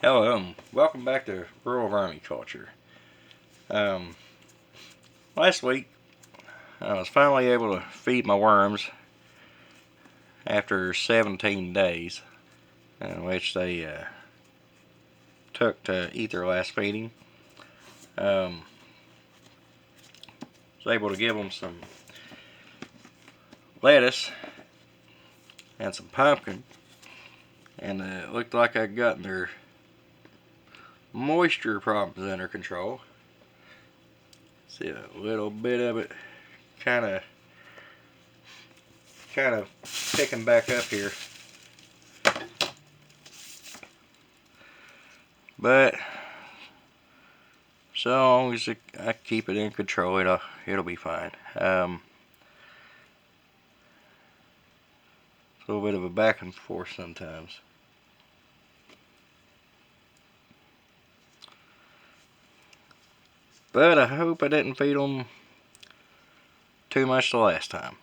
Hello, welcome back to rural vermiculture. Last week, I was finally able to feed my worms after 17 days, in which they took to eat their last feeding. Was able to give them some lettuce and some pumpkin, and it looked like I'd gotten their moisture problems under control. See a little bit of it kind of picking back up here, but so long as I keep it in control, it'll be fine. A little bit of a back and forth sometimes. But I hope I didn't feed them too much the last time.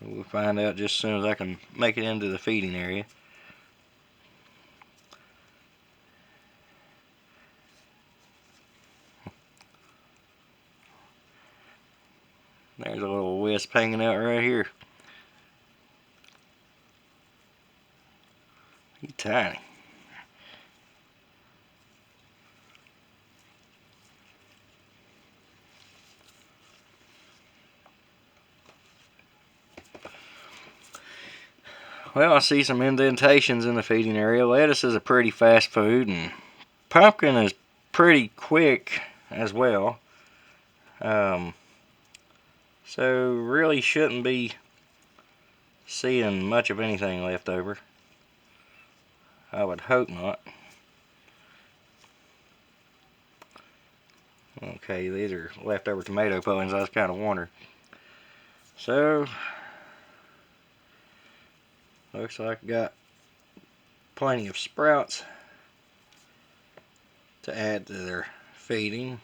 We'll find out just as soon as I can make it into the feeding area. There's a little wisp hanging out right here. He's tiny. Well, I see some indentations in the feeding area. Lettuce is a pretty fast food, and pumpkin is pretty quick as well. So really shouldn't be seeing much of anything left over. I would hope not. Okay, these are leftover tomato pullings. I was kind of wondering. So looks like I got plenty of sprouts to add to their feeding.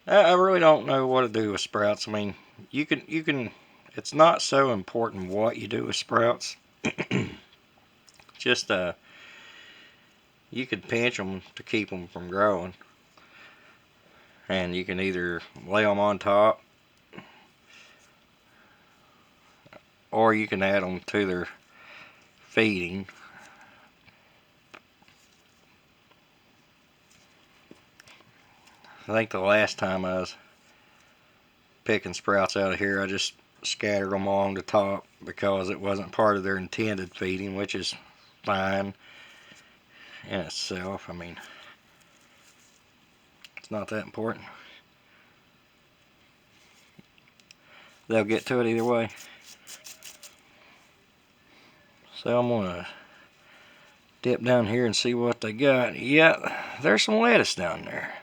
I really don't know what to do with sprouts. I mean, you can. It's not so important what you do with sprouts. Just you could pinch them to keep them from growing, and you can either lay them on top, or you can add them to their feeding. I think the last time I was picking sprouts out of here, I just scattered them along the top because it wasn't part of their intended feeding, which is fine in itself. I mean, it's not that important. They'll get to it either way. So I'm gonna dip down here and see what they got. Yeah, there's some lettuce down there.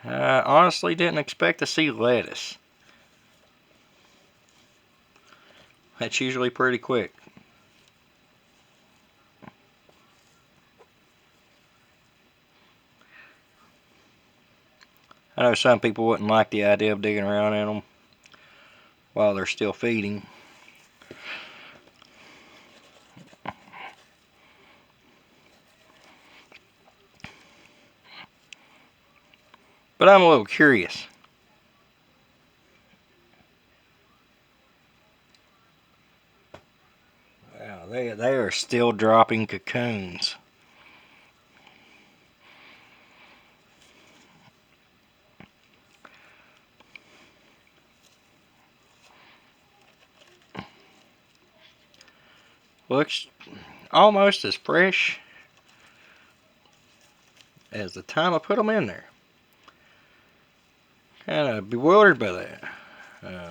I honestly didn't expect to see lettuce. That's usually pretty quick. I know some people wouldn't like the idea of digging around in them while they're still feeding. But I'm a little curious. Wow, they are still dropping cocoons. Looks almost as fresh as the time I put them in there. Kind of bewildered by that. I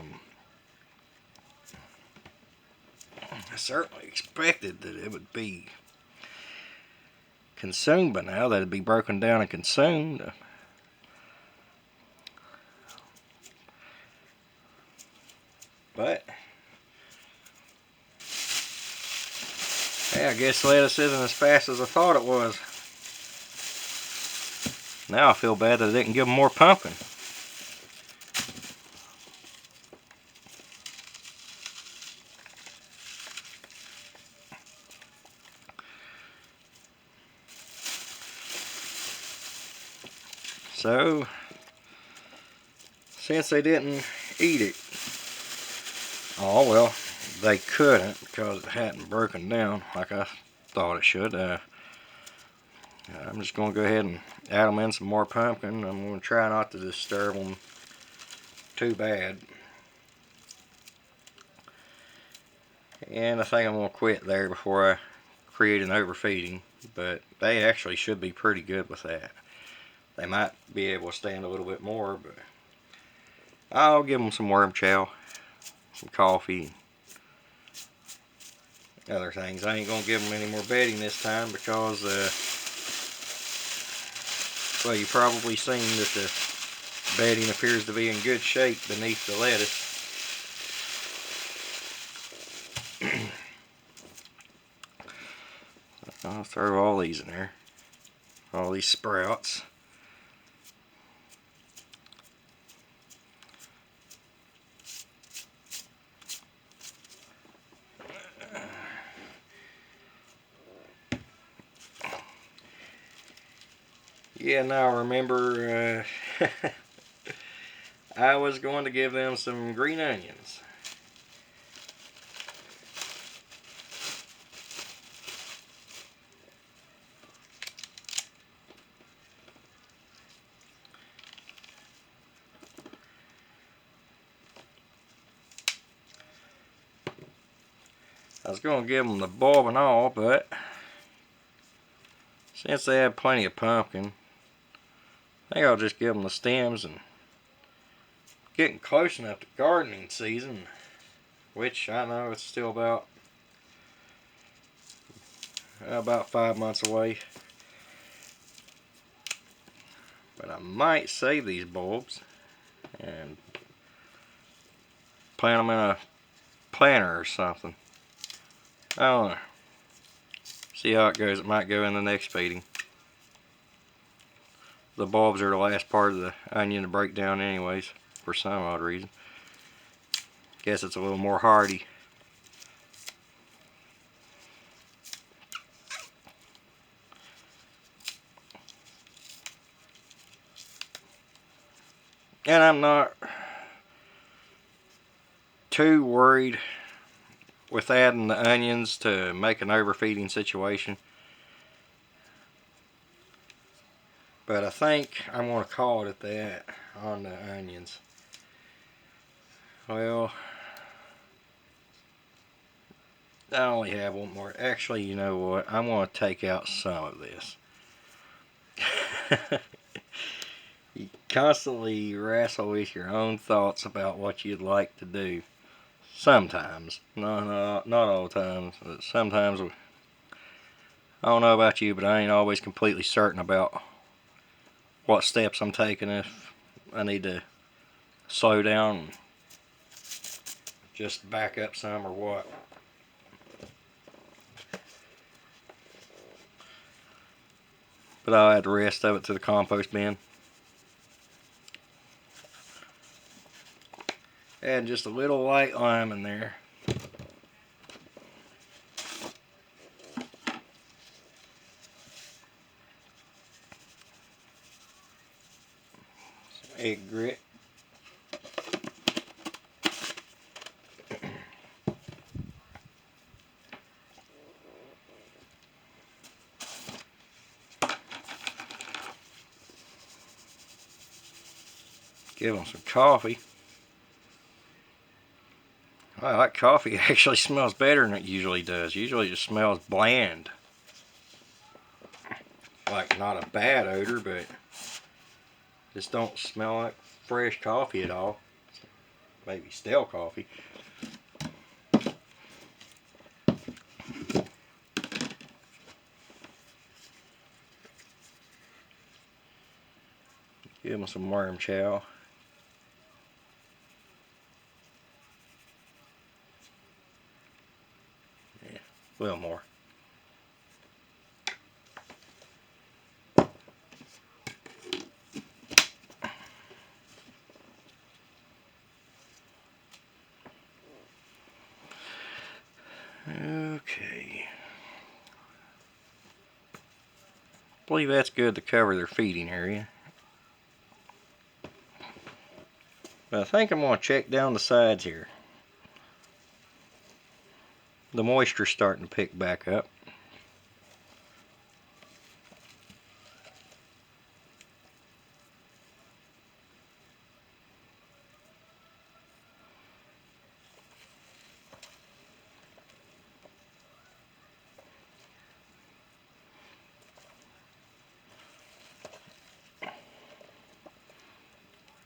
certainly expected that it would be consumed by now, that it'd be broken down and consumed. But hey, I guess lettuce isn't as fast as I thought it was. Now I feel bad that I didn't give them more pumpkin. So, since they didn't eat it, oh well, they couldn't because it hadn't broken down like I thought it should. I'm just going to go ahead and add them in some more pumpkin. I'm going to try not to disturb them too bad. And I think I'm going to quit there before I create an overfeeding. But they actually should be pretty good with that. They might be able to stand a little bit more, but I'll give them some worm chow, some coffee, and other things. I ain't going to give them any more bedding this time because, well, you've probably seen that the bedding appears to be in good shape beneath the lettuce. I'll throw all these in there, all these sprouts. Yeah, now remember, I was going to give them some green onions. I was going to give them the bulb and all, but since they have plenty of pumpkin, I think I'll just give them the stems. And getting close enough to gardening season, which I know it's still about 5 months away. But I might save these bulbs and plant them in a planter or something. I don't know. See how it goes. It might go in the next feeding. The bulbs are the last part of the onion to break down anyways, for some odd reason. Guess it's a little more hardy. And I'm not too worried with adding the onions to make an overfeeding situation. But I think I'm going to call it at that on the onions. Well, I only have one more. Actually, you know what? I'm going to take out some of this. You constantly wrestle with your own thoughts about what you'd like to do. Sometimes. Not all the times. But sometimes, I don't know about you, but I ain't always completely certain about what steps I'm taking, if I need to slow down and just back up some or what. But I'll add the rest of it to the compost bin. Add just a little white lime in there. Some egg grit. Give them some coffee. Wow, that coffee actually smells better than it usually does. Usually it just smells bland. Like, not a bad odor, but just don't smell like fresh coffee at all. Maybe stale coffee. Give them some worm chow. A little more. Okay. I believe that's good to cover their feeding area. But I think I'm going to check down the sides here. The moisture's starting to pick back up.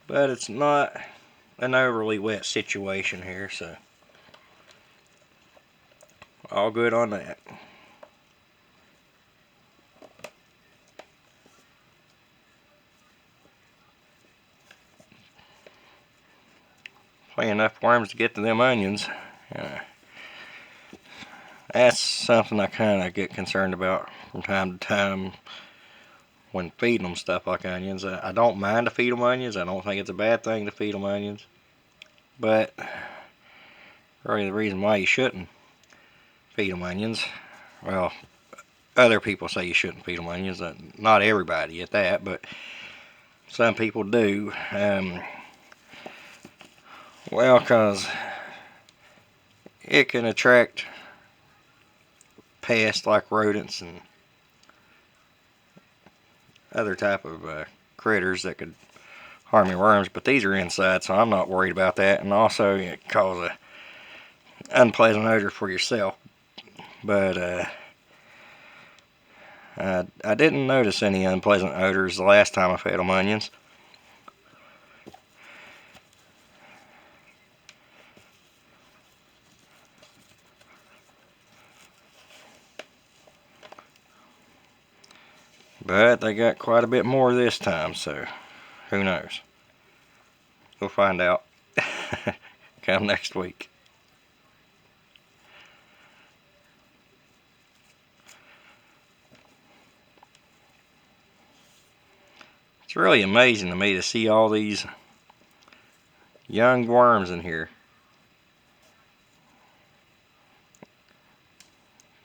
But it's not an overly wet situation here, so all good on that. Plenty enough worms to get to them onions. That's something I kind of get concerned about from time to time when feeding them stuff like onions. I don't mind to feed them onions. I don't think it's a bad thing to feed them onions. But really the reason why you shouldn't feed them onions, well, other people say you shouldn't feed them onions. Not everybody at that, but some people do. Well, because it can attract pests like rodents and other type of critters that could harm your worms, but these are inside, so I'm not worried about that. And also it cause a unpleasant odor for yourself. But I didn't notice any unpleasant odors the last time I fed them onions. But they got quite a bit more this time, so who knows? We'll find out come next week. It's really amazing to me to see all these young worms in here.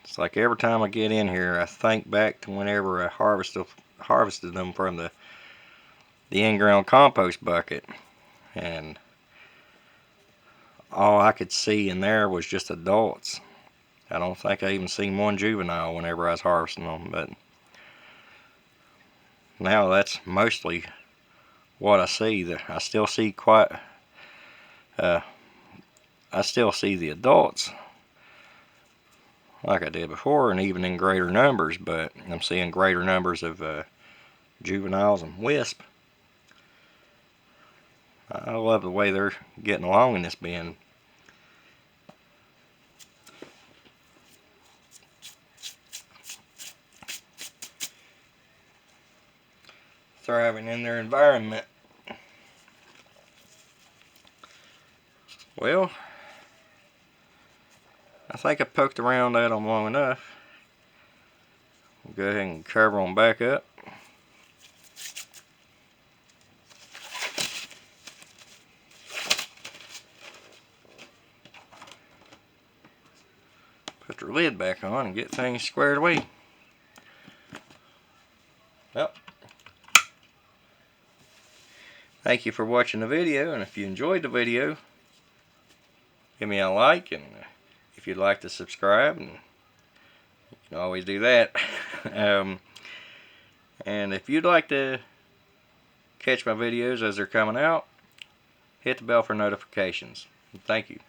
It's like every time I get in here, I think back to whenever I harvested them from the in-ground compost bucket, and all I could see in there was just adults. I don't think I even seen one juvenile whenever I was harvesting them, but now that's mostly what I see. I still see I still see the adults like I did before, and even in greater numbers, but I'm seeing greater numbers of juveniles and wisp. I love the way they're getting along in this bin. Thriving in their environment. Well, I think I poked around at them long enough. We'll go ahead and cover them back up. Put their lid back on and get things squared away. Well, thank you for watching the video, and if you enjoyed the video, give me a like, and if you'd like to subscribe, and you can always do that. And if you'd like to catch my videos as they're coming out, hit the bell for notifications. Thank you.